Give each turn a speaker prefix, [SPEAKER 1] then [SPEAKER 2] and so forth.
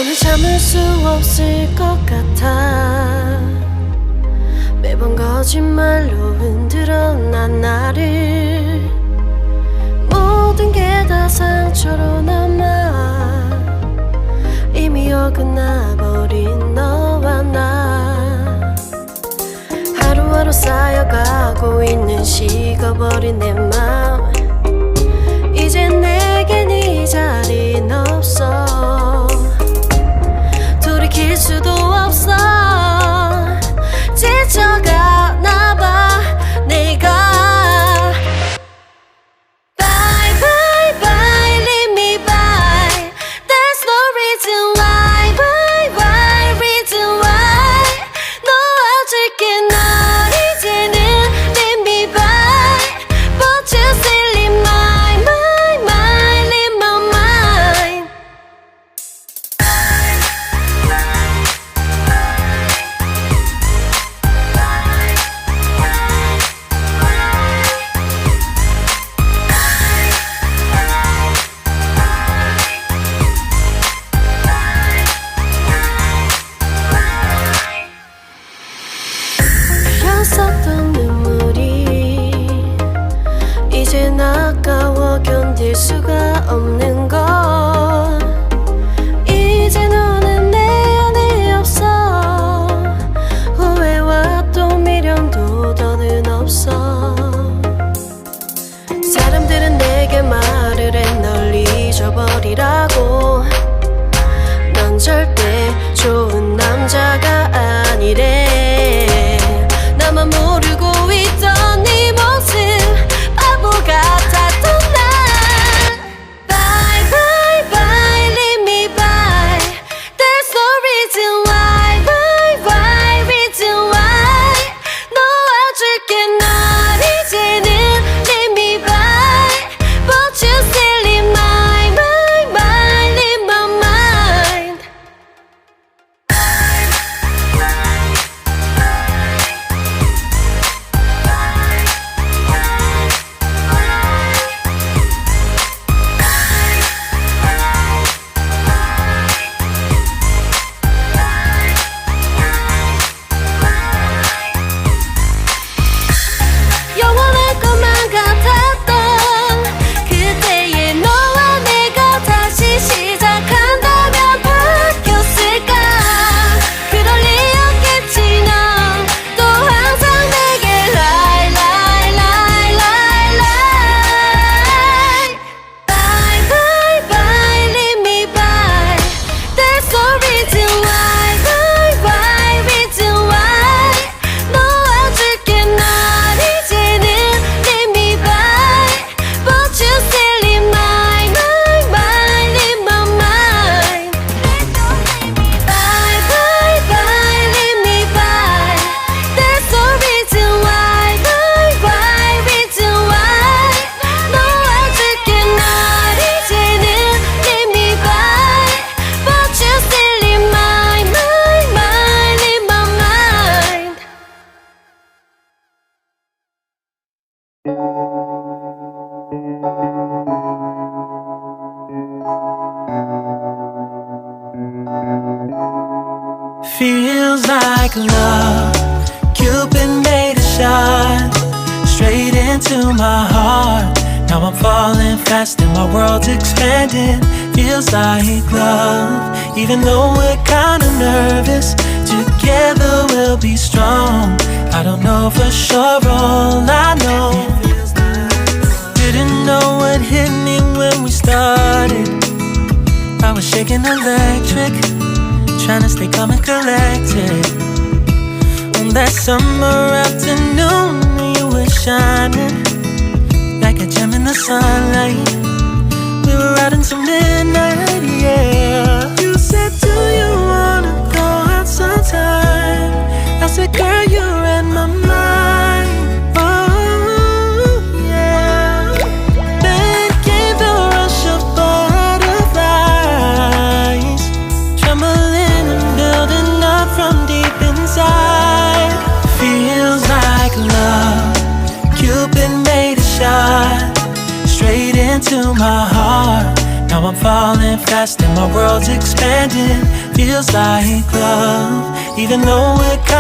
[SPEAKER 1] 너는 참을 수 없을 것 같아. 매번 거짓말로 흔들어 난 나를. 모든 게 다 상처로 남아 이미 어긋나버린 너와 나. 하루하루 쌓여가고 있는 식어버린 내 맘. 이젠 내겐 이 자리는 없어. 돌이킬 수도 없어. 지쳐가나봐 내가. Bye bye bye leave me by. There's no reason why. Bye bye reason why. 놓아줄게 널 이제는 leave me by. But you still in my mind, in my mind. 흘렸었던 눈물이 이젠 아까워 견딜 수가 없는 걸. 이제 너는 내 안에 없어. 후회와 또 미련도 더는 없어. 사람들은 내게 말을 해 널 잊어버리라고. 넌 절대 좋은 남자가 아니래. 나만 모르고 있던 네 모습 바보 같았던 날. Bye bye bye leave me by. There's no reason why. Bye bye reason why. 놓아줄게 널 이제는 leave me by. But you still in my mind, in my mind. 영원할 것만 같았던 그때의 너와 내가 다시 시작한다면 바뀌었을까. 그럴 리 없겠지. 넌 또 항상 내게 lie lie lie lie lie. Bye bye bye leave me by. There's no reason why. Bye bye reason why. 놓아줄게 널 이제는 leave me by. But you still in my mind, in my mind. Bye bye bye leave me by. There's no reason why. Bye bye reason why. 놓아줄게 널 이제는 leave me by. But you still in my mind, in my mind.
[SPEAKER 2] Feels like love. Cupid made a shot straight into my heart. Now I'm falling fast and my world's expanding. Feels like love. Even though we're kinda nervous, together we'll be strong. I don't know for sure, all I know. Didn't know what hit me when we started. I was shaking electric, trying to stay calm and collected. On that summer afternoon, you were shining like a gem in the sunlight. We were out until midnight, yeah. You said, do you wanna go out sometime? I said, girl, you read my mind. Oh, yeah. Then came the rush of butterflies, trembling and building up from deep inside. Feels like love. Cupid made a shot straight into my heart. Now I'm falling fast and my world's expanding. Feels like love, even though we're